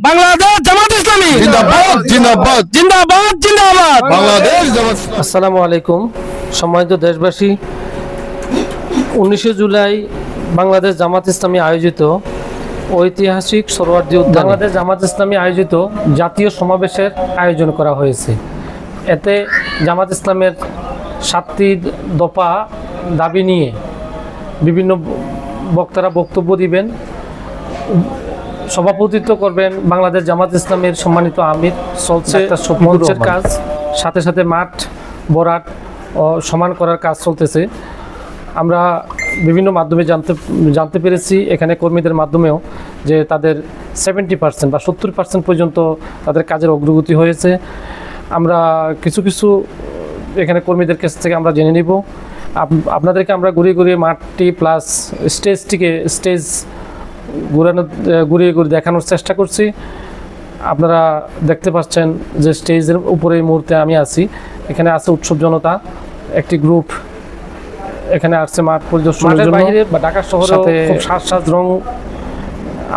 বাংলাদেশ জামাত ইসলামী জিন্দাবাদ জিন্দাবাদ জিন্দাবাদ জিন্দাবাদ বাংলাদেশ জামাত। আসসালামু আলাইকুম সম্মানিত দেশবাসী, 19 জুলাই বাংলাদেশ জামাত ইসলামী আয়োজিত ঐতিহাসিক সোহরাওয়ার্দী উদ্যানে বাংলাদেশ জামাত ইসলামী আয়োজিত জাতীয় সমাবেশের আয়োজন করা হয়েছে। এতে জামাত ইসলামের 7টি দফা দাবি নিয়ে বিভিন্ন বক্তারা বক্তব্য দিবেন। সভাপতিত্ব করবেন বাংলাদেশ জামাত ইসলামের সম্মানিত আমির। চলছে মঞ্চের কাজ, সাথে সাথে মাঠ ভরাট ও সমান করার কাজ চলতেছে। আমরা বিভিন্ন মাধ্যমে জানতে পেরেছি এখানে কর্মীদের মাধ্যমেও যে তাদের 70% বা 70% পর্যন্ত তাদের কাজের অগ্রগতি হয়েছে। আমরা কিছু এখানে কর্মীদের কাছ থেকে আমরা জেনে নিব। আপনাদেরকে আমরা ঘুরিয়ে মাঠটি প্লাস স্টেজ ঘুরিয়ে দেখানোর চেষ্টা করছি। আপনারা দেখতে পাচ্ছেন যে স্টেজের উপরে এই মুহূর্তে আমি আছি। এখানে আছে উৎসব জনতা, একটি গ্রুপ এখানে আসছে মাঠ পরিদর্শনের জন্য। বাইরে বা ঢাকা শহরে খুব সাজ রং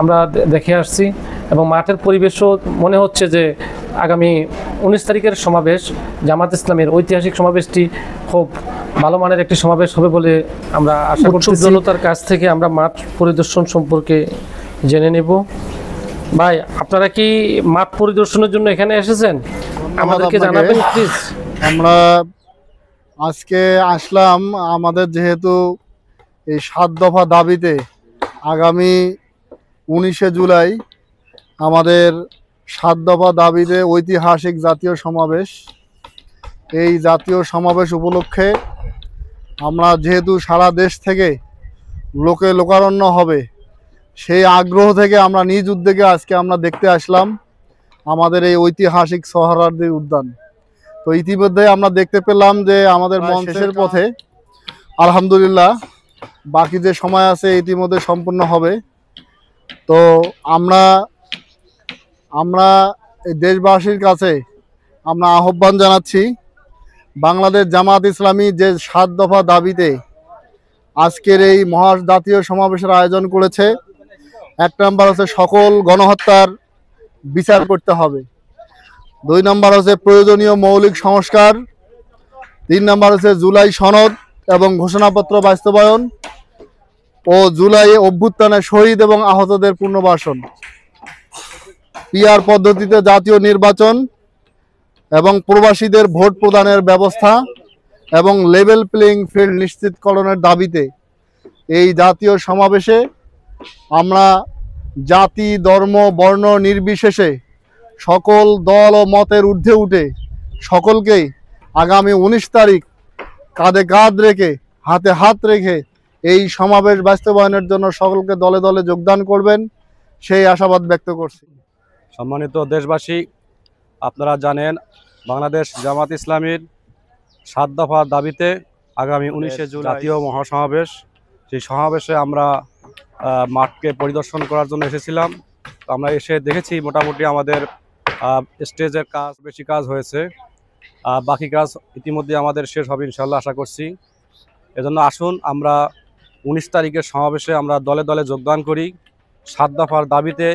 আমরা দেখে আসছি এবং মাঠের পরিবেশও মনে হচ্ছে যে আগামী 19 তারিখের সমাবেশ, জামাত ইসলামের ঐতিহাসিক সমাবেশটি খুব ভালো মানের একটি সমাবেশ হবে বলে আমরা আশা করছি। জনতার কাছ থেকে আমরা মাঠ পরিদর্শন সম্পর্কে জেনে নেব। ভাই, আপনারা কি মাঠ পরিদর্শনের জন্য এখানে এসেছেন? আমাদেরকে জানাবেন প্লিজ। আমরা আজকে আসলাম, আমাদের যেহেতু এই 7 দফা দাবিতে আগামী 19 জুলাই আমাদের 7 দফা দাবিতে ঐতিহাসিক জাতীয় সমাবেশ। এই জাতীয় সমাবেশ উপলক্ষে আমরা যেহেতু সারা দেশ থেকে লোকারণ্য হবে, সেই আগ্রহ থেকে আমরা নিজ উদ্যোগে আজকে আমরা দেখতে আসলাম আমাদের এই ঐতিহাসিক সোহরাওয়ার্দী উদ্যান। তো ইতিমধ্যে আমরা দেখতে পেলাম যে আমাদের মঞ্চের পথে আলহামদুলিল্লাহ বাকি যে সময় আছে ইতিমধ্যে সম্পূর্ণ হবে। তো আমরা এই দেশবাসীর কাছে আমরা আহ্বান জানাচ্ছি, বাংলাদেশ জামাত ইসলামী যে 7 দফা দাবিতে আজকের এই মহা জাতীয় সমাবেশের আয়োজন করেছে। 1 নম্বর হচ্ছে সকল গণহত্যার বিচার করতে হবে। 2 নম্বর হচ্ছে প্রয়োজনীয় মৌলিক সংস্কার। 3 নম্বর হচ্ছে জুলাই সনদ এবং ঘোষণাপত্র বাস্তবায়ন ও জুলাই অভ্যুত্থানে শহীদ এবং আহতদের পুনর্বাসন। পিআর পদ্ধতিতে জাতীয় নির্বাচন এবং প্রবাসীদের ভোট প্রদানের ব্যবস্থা এবং লেভেল প্লেইং ফিল্ড নিশ্চিতকরণের দাবিতে এই জাতীয় সমাবেশে আমরা জাতি, ধর্ম, বর্ণ নির্বিশেষে সকল দল ও মতের ঊর্ধ্বে উঠে সকলকেই আগামী 19 তারিখ কাঁধে কাঁধ রেখে হাতে হাত রেখে এই সমাবেশ বাস্তবায়নের জন্য সকলকে দলে দলে যোগদান করবেন সেই আশাবাদ ব্যক্ত করছি। সম্মানিত দেশবাসী, আপনারা জানেন বাংলাদেশ জামাত ইসলামীর 7 দফা দাবিতে আগামী 19 জুলাই জাতীয় মহাসমাবেশ। সেই সমাবেশে আমরা মাঠকে পরিদর্শন করার জন্য এসেছিলাম। তো আমরা এসে দেখেছি মোটামুটি আমাদের স্টেজের কাজ বেশি কাজ হয়েছে, বাকি কাজ ইতিমধ্যে আমাদের শেষ হবে ইনশাল্লাহ আশা করছি। এজন্য আসুন আমরা 19 তারিখের সমাবেশে আমরা দলে দলে যোগদান করি। 7 দফার দাবিতে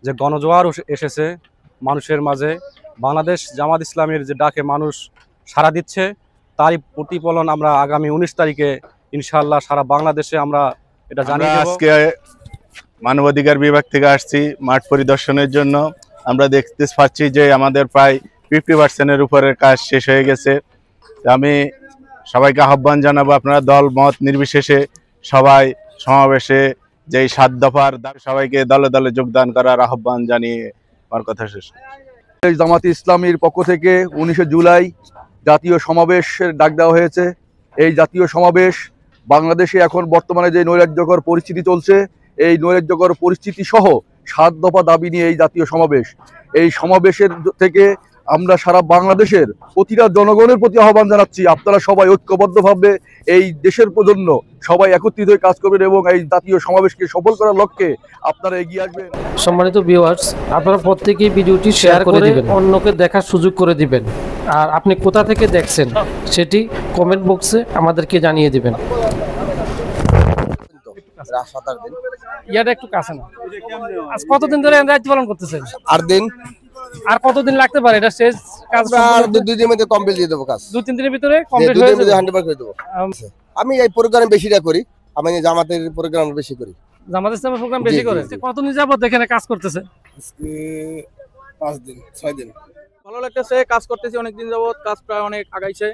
যে গণজোয়ার এসেছে মানুষের মাঝে, বাংলাদেশ জামাত ইসলামের যে ডাকে মানুষ সাড়া দিচ্ছে, তারই প্রতিফলন আমরা আগামী 19 তারিখে ইনশাআল্লাহ সারা বাংলাদেশে আমরা এটা জানিয়ে দেব। আজকে মানবাধিকার বিভাগ থেকে আসছি মাঠ পরিদর্শনের জন্য। আমরা দেখতে পাচ্ছি যে আমাদের প্রায় 50%-এর উপরের কাজ শেষ হয়ে গেছে। আমি সবাইকে আহ্বান জানাবো, আপনারা দল মত নির্বিশেষে সবাই সমাবেশে যে 7 দফার সবাইকে দলে দলে যোগদান করার আহ্বান জানিয়ে আমার কথা শেষ। জামাত ইসলামীর পক্ষ থেকে 19 জুলাই জাতীয় সমাবেশের ডাক দেওয়া হয়েছে। এই জাতীয় সমাবেশ বাংলাদেশে এখন বর্তমানে যে নৈরাজ্যকর পরিস্থিতি চলছে, এই নৈরাজ্যকর পরিস্থিতি সহ 7 দফা দাবি নিয়ে এই জাতীয় সমাবেশ। এই সমাবেশের থেকে আমরা সারা বাংলাদেশের প্রতিটা জনগণের প্রতি আহ্বান জানাচ্ছি, আপনারা সবাই ঐক্যবদ্ধভাবে এই দেশের জন্য সবাই একত্রিত হয়ে কাজ করবেন এবং এই জাতীয় সমাবেশকে সফল করার লক্ষ্যে আপনারা এগিয়ে আসবেন। সম্মানিত ভিউয়ার্স, আপনারা প্রত্যেকেই ভিডিওটি শেয়ার করে দিবেন, অন্যকে দেখার সুযোগ করে দিবেন। আর আপনি কোথা থেকে দেখছেন সেটি কমেন্ট বক্সে আমাদেরকে জানিয়ে দিবেন। আচ্ছা। ইয়াটা একটু কাছে না। আজ কতদিন ধরে দায়িত্ব পালন করতেছেন? 8 দিন। আর কতদিন লাগতে পারে এটা শেষ কাজ? আর 2 দিনের মধ্যে কমপ্লিট দিয়ে দেবো কাজ। 2-3 দিনের ভিতরে 2 কমপ্লিট দিনের হয়ে মধ্যে যাবে। 100% করে দেবো। আমি এই প্রোগ্রাম বেশিটা করি, আমি জামাতের প্রোগ্রাম বেশি করি। জামাত ইসলামের প্রোগ্রাম বেশি করে। কতদিন যাবত এখানে কাজ করতেছে? আজকে 5 দিন 6 দিন। ভালো লাগতেছে, কাজ করতেছি অনেকদিন যাবত, কাজ প্রায় অনেক আগাইছে।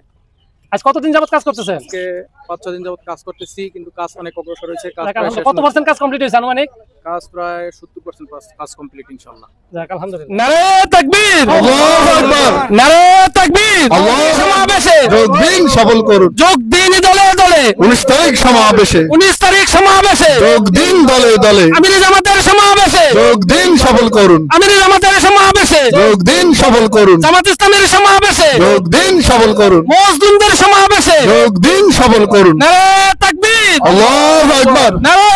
আজ কতদিন যাবত কাজ করতেছেন? আজকে 5-6 দিন যাবত কাজ করতেছি, কিন্তু কাজ অনেক অগ্রসর হয়েছে। কাজ যাক, প্রায় শেষ আলহামদুলিল্লাহ। কত না। পার্সেন্ট কাজ কমপ্লিট হয়েছে আনুমানিক? কাজ প্রায় 70% কাজ কমপ্লিট ইনশাআল্লাহ। যাক, আলহামদুলিল্লাহ। নারে তাকবীর, আল্লাহু আকবার, নারে তাকবীর। সমাবেশে যোগ দিন সফল করুন। যোগ দিন দলে দলে 19 তারিখ সমাবেশে 19 তারিখ সমাবেশে যোগ দিন দলে দলে আমির জামাতের সমাবেশে যোগ দিন সফল করুন। আমির জামাতের সমাবেশে যোগ দিন সফল করুন। জামাত ইসলামের সমাবেশে যোগ দিন সফল করুন। মুসলিমদের সমাবেশে যোগ দিন সফল করুন। নারে তাকবীর, আল্লাহু আকবার। নারে